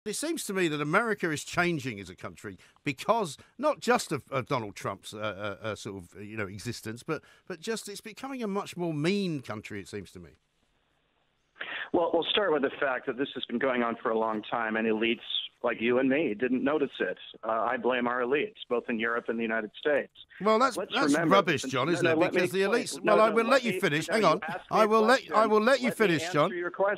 It seems to me that America is changing as a country because not just of Donald Trump's sort of existence, but just it's becoming a much more mean country. It seems to me. Well, we'll start with the fact that this has been going on for a long time, and elites like you and me didn't notice it. I blame our elites, both in Europe and the United States. Well, that's rubbish, John, isn't it? Because the elites. Well, I will let you finish. Hang on, I will let you finish, John.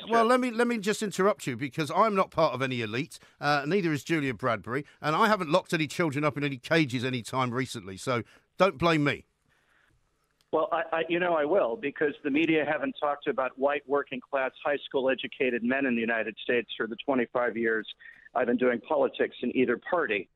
Well, let me just interrupt you because I'm not part of any elite. Neither is Julia Bradbury, and I haven't locked any children up in any cages any time recently. So don't blame me. Well, I will, because the media haven't talked about white working-class, high school-educated men in the United States for the 25 years I've been doing politics in either party.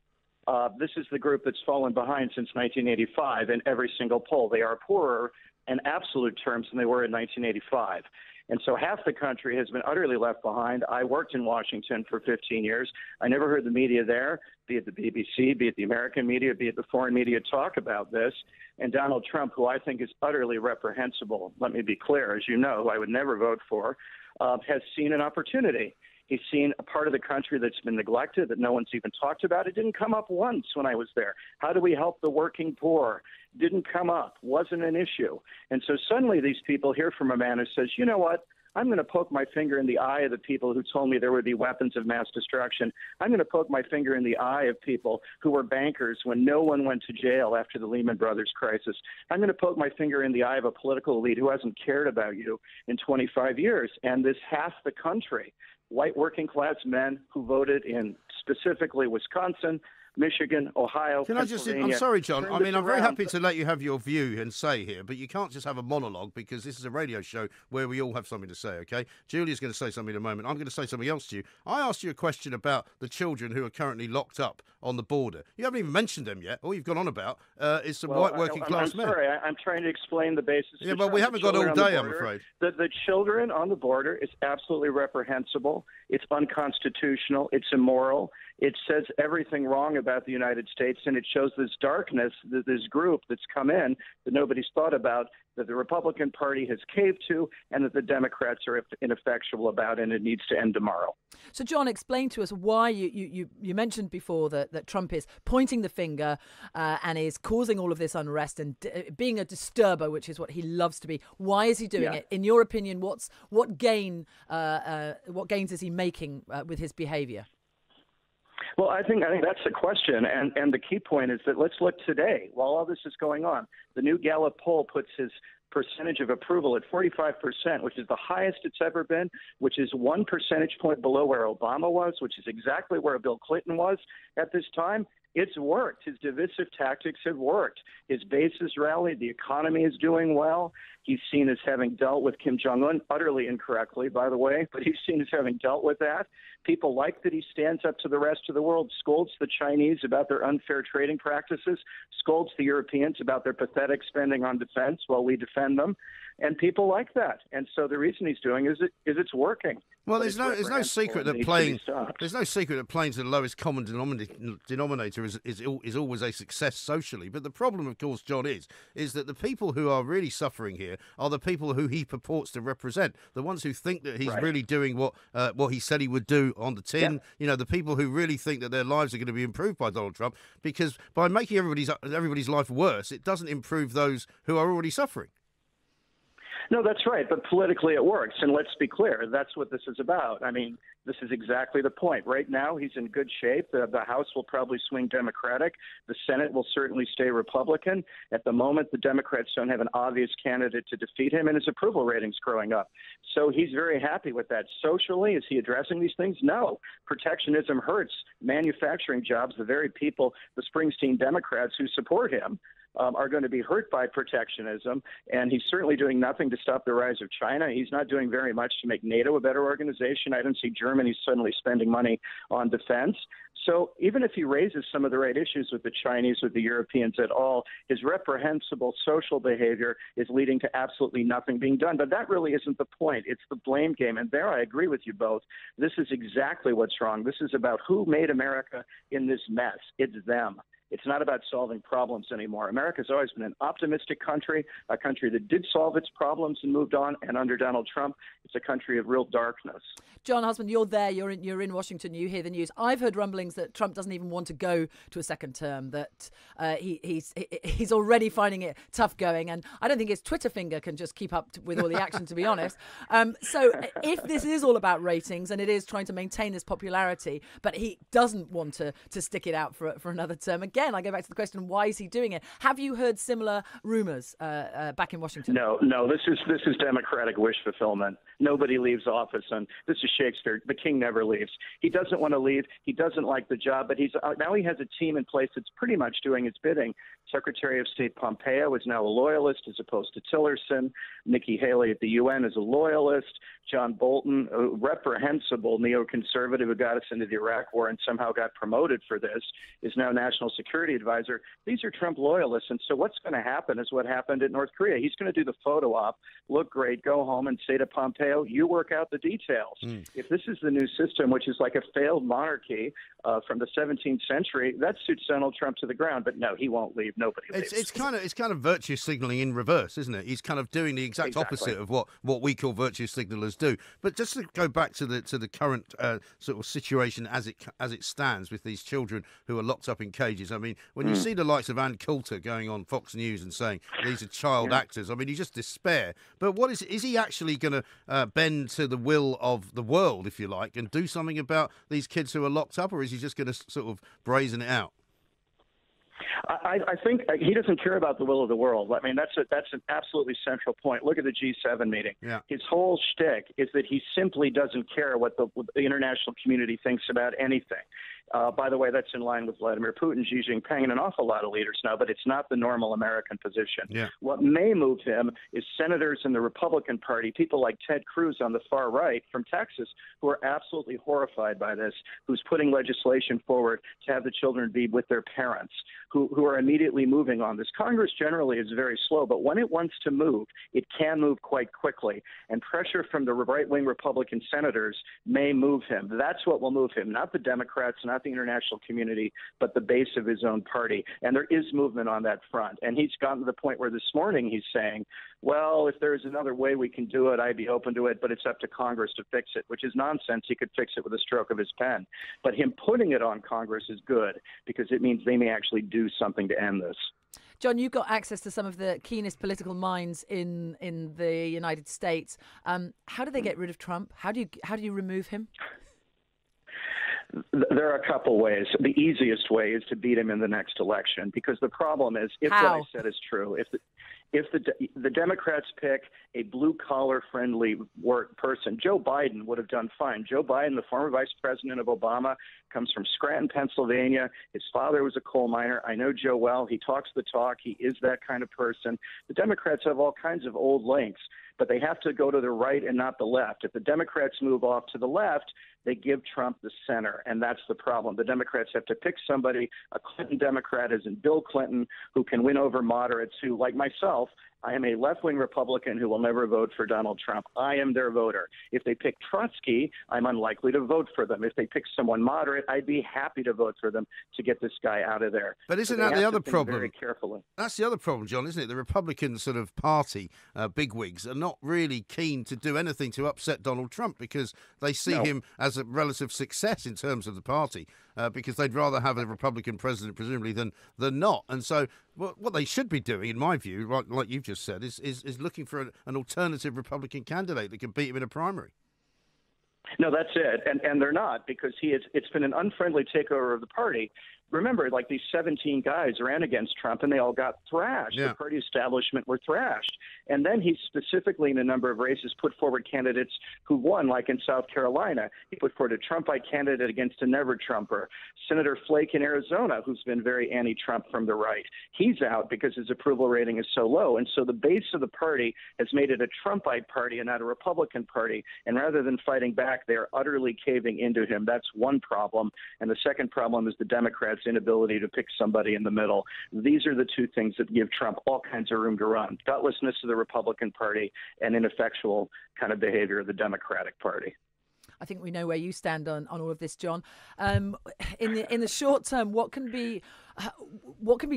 This is the group that's fallen behind since 1985 in every single poll. They are poorer in absolute terms than they were in 1985. And so half the country has been utterly left behind. I worked in Washington for 15 years. I never heard the media there, be it the BBC, be it the American media, be it the foreign media, talk about this. And Donald Trump, who I think is utterly reprehensible, let me be clear, as you know, who I would never vote for, has seen an opportunity. He's seen a part of the country that's been neglected, that no one's even talked about. It didn't come up once when I was there. How do we help the working poor? Didn't come up, wasn't an issue. And so suddenly these people hear from a man who says, you know what? I'm going to poke my finger in the eye of the people who told me there would be weapons of mass destruction. I'm going to poke my finger in the eye of people who were bankers when no one went to jail after the Lehman Brothers crisis. I'm going to poke my finger in the eye of a political elite who hasn't cared about you in 25 years. And this half the country, white working class men who voted in specifically Wisconsin, Michigan, Ohio, Can I just? I'm sorry, John. I mean, I'm very happy to let you have your view and say here, but you can't just have a monologue because this is a radio show where we all have something to say. Okay, Julia's going to say something in a moment. I'm going to say something else to you. I asked you a question about the children who are currently locked up on the border. You haven't even mentioned them yet. All you've gone on about is some white working class men. I'm sorry. I'm trying to explain the basis. Yeah, but we haven't got all day, I'm afraid. The children on the border is absolutely reprehensible. It's unconstitutional. It's immoral. It says everything wrong about the United States, and it shows this darkness, this group that's come in that nobody's thought about, that the Republican Party has caved to, and that the Democrats are ineffectual about, and it needs to end tomorrow. So, John, explain to us why you mentioned before that Trump is pointing the finger and is causing all of this unrest and being a disturber, which is what he loves to be. Why is he doing it? In your opinion, what gains is he making with his behavior? Well, I think that's the question, and the key point is that let's look today. While all this is going on, the new Gallup poll puts his percentage of approval at 45%, which is the highest it's ever been, which is 1 percentage point below where Obama was, which is exactly where Bill Clinton was at this time. It's worked. His divisive tactics have worked. His base has rallied. The economy is doing well. He's seen as having dealt with Kim Jong-un, utterly incorrectly, by the way, but he's seen as having dealt with that. People like that he stands up to the rest of the world, scolds the Chinese about their unfair trading practices, scolds the Europeans about their pathetic spending on defense while we defend them. And people like that. And so the reason he's doing is it's working. Well, there's no secret that playing to the lowest common denominator is always a success socially. But the problem, of course, John, is that the people who are really suffering here are the people who he purports to represent. The ones who think that he's really doing what he said he would do on the tin. Yeah. You know, the people who really think that their lives are going to be improved by Donald Trump, because by making everybody's life worse, it doesn't improve those who are already suffering. No, that's right. But politically it works. And let's be clear, that's what this is about. I mean, this is exactly the point. Right now, he's in good shape. The House will probably swing Democratic. The Senate will certainly stay Republican. At the moment, the Democrats don't have an obvious candidate to defeat him, and his approval rating's growing up. So he's very happy with that. Socially, is he addressing these things? No. Protectionism hurts manufacturing jobs. The very people, the Springsteen Democrats who support him, are going to be hurt by protectionism, and he's certainly doing nothing to stop the rise of China. He's not doing very much to make NATO a better organization. I don't see Germany suddenly spending money on defense. So even if he raises some of the right issues with the Chinese, with the Europeans at all, his reprehensible social behavior is leading to absolutely nothing being done. But that really isn't the point. It's the blame game. And there I agree with you both. This is exactly what's wrong. This is about who made America in this mess. It's them. It's not about solving problems anymore. America's always been an optimistic country, a country that did solve its problems and moved on. And under Donald Trump, it's a country of real darkness. John Hulsman, you're there. You're in Washington. You hear the news. I've heard rumblings that Trump doesn't even want to go to a second term. That he's already finding it tough going. And I don't think his Twitter finger can just keep up with all the action, to be honest. So if this is all about ratings and it is trying to maintain his popularity, but he doesn't want to stick it out for another term, again, I go back to the question: why is he doing it? Have you heard similar rumors back in Washington? No. This is Democratic wish fulfillment. Nobody leaves office, and this is Shakespeare. The king never leaves. He doesn't want to leave. He doesn't like the job, but now he has a team in place that's pretty much doing his bidding. Secretary of State Pompeo is now a loyalist as opposed to Tillerson. Nikki Haley at the UN is a loyalist. John Bolton, a reprehensible neoconservative who got us into the Iraq War and somehow got promoted for this, is now National Security Advisor. These are Trump loyalists, and so what's going to happen is what happened at North Korea. He's going to do the photo op, look great, go home and say to Pompeo, you work out the details. If this is the new system, which is like a failed monarchy from the 17th century, that suits Donald Trump to the ground. But no, he won't leave. Nobody leaves. It's kind of virtue signaling in reverse, isn't it? He's kind of doing the exact opposite of what we call virtue signalers do. But just to go back to the current sort of situation as it stands with these children who are locked up in cages. I mean, when you see the likes of Ann Coulter going on Fox News and saying these are child actors, I mean, you just despair. But what is he actually going to bend to the will of the world, if you like, and do something about these kids who are locked up, or is he just going to sort of brazen it out? I think he doesn't care about the will of the world. I mean, that's an absolutely central point. Look at the G7 meeting. Yeah. His whole shtick is that he simply doesn't care what the international community thinks about anything. By the way, that's in line with Vladimir Putin, Xi Jinping, and an awful lot of leaders now, but it's not the normal American position. Yeah. What may move him is senators in the Republican Party, people like Ted Cruz on the far right from Texas, who are absolutely horrified by this, who's putting legislation forward to have the children be with their parents, who are immediately moving on this. Congress generally is very slow, but when it wants to move, it can move quite quickly. And pressure from the right-wing Republican senators may move him. That's what will move him, not the Democrats, not the international community, but the base of his own party. And there is movement on that front. And he's gotten to the point where this morning he's saying, well, if there's another way we can do it, I'd be open to it, but it's up to Congress to fix it, which is nonsense. He could fix it with a stroke of his pen. But him putting it on Congress is good because it means they may actually do something to end this. John, you've got access to some of the keenest political minds in the United States. How do they get rid of Trump? How do you remove him? There are a couple ways. The easiest way is to beat him in the next election, because the problem is, if what I said is true, if the Democrats pick a blue-collar friendly work person, Joe Biden would have done fine. Joe Biden, the former vice president of Obama, comes from Scranton, Pennsylvania. His father was a coal miner. I know Joe well. He talks the talk. He is that kind of person. The Democrats have all kinds of old links, but they have to go to the right and not the left. If the Democrats move off to the left, they give Trump the center, and that's the problem. The Democrats have to pick somebody, a Clinton Democrat as in Bill Clinton, who can win over moderates who, like myself, I am a left-wing Republican who will never vote for Donald Trump. I am their voter. If they pick Trotsky, I'm unlikely to vote for them. If they pick someone moderate, I'd be happy to vote for them to get this guy out of there. But isn't that the other problem? Very carefully. That's the other problem, John, isn't it? The Republican sort of party bigwigs are not really keen to do anything to upset Donald Trump because they see him as a relative success in terms of the party because they'd rather have a Republican president, presumably, than not. And so what they should be doing, in my view, like you've just said, is looking for an alternative Republican candidate that can beat him in a primary. No, that's it. And they're not, because it's been an unfriendly takeover of the party. Remember, like these 17 guys ran against Trump and they all got thrashed. Yeah. The party establishment were thrashed. And then he specifically in a number of races put forward candidates who won, like in South Carolina. He put forward a Trumpite candidate against a never-Trumper. Senator Flake in Arizona, who's been very anti-Trump from the right. He's out because his approval rating is so low. And so the base of the party has made it a Trumpite party and not a Republican party. And rather than fighting back, they're utterly caving into him. That's one problem. And the second problem is the Democrats' inability to pick somebody in the middle. These are the two things that give Trump all kinds of room to run. Gutlessness of the Republican Party and ineffectual kind of behavior of the Democratic Party. I think we know where you stand on all of this, John. In the short term, what can be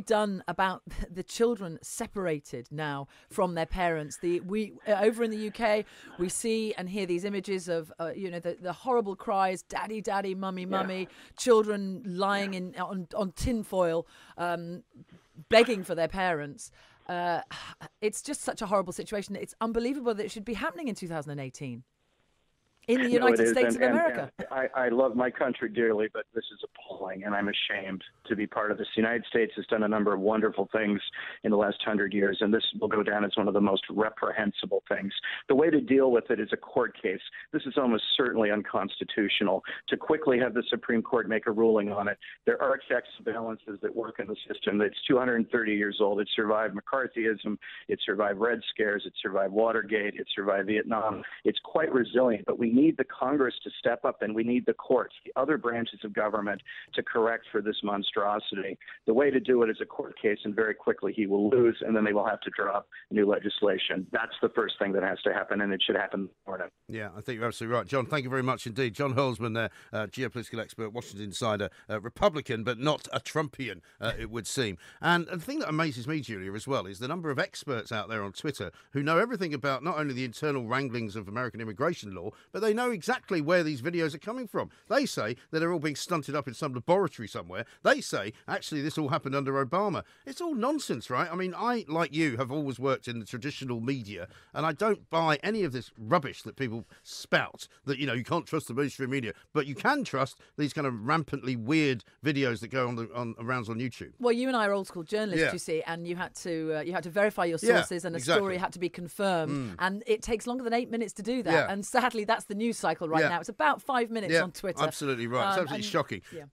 done about the children separated now from their parents? Over in the UK, we see and hear these images of the horrible cries, "Daddy, Daddy, Mummy, Mummy," children lying on tinfoil, begging for their parents. It's just such a horrible situation. It's unbelievable that it should be happening in 2018. In the United States of America. I love my country dearly, but this is appalling, and I'm ashamed to be part of this. The United States has done a number of wonderful things in the last 100 years, and this will go down as one of the most reprehensible things. The way to deal with it is a court case. This is almost certainly unconstitutional. To quickly have the Supreme Court make a ruling on it, there are checks and balances that work in the system. It's 230 years old. It survived McCarthyism. It survived Red Scares. It survived Watergate. It survived Vietnam. It's quite resilient, but we need the Congress to step up, and we need the courts, the other branches of government, to correct for this monstrosity. The way to do it is a court case, and very quickly he will lose, and then they will have to draw up new legislation. That's the first thing that has to happen, and it should happen this morning. Yeah, I think you're absolutely right. John, thank you very much indeed. John Hulsman there, geopolitical expert, Washington Insider, Republican, but not a Trumpian, it would seem. And the thing that amazes me, Julia, as well, is the number of experts out there on Twitter who know everything about not only the internal wranglings of American immigration law, but they know exactly where these videos are coming from. They say that they're all being stunted up in some laboratory somewhere. They say, actually, this all happened under Obama. It's all nonsense, right? I mean, I, like you, have always worked in the traditional media, and I don't buy any of this rubbish that people spout, that, you can't trust the mainstream media, but you can trust these kind of rampantly weird videos that go on rounds on YouTube. Well, you and I are old school journalists, you see, and you had to verify your sources, and a story had to be confirmed, and it takes longer than 8 minutes to do that. And sadly, that's the news cycle right now. It's about 5 minutes on Twitter. Absolutely right. It's absolutely shocking. Yeah.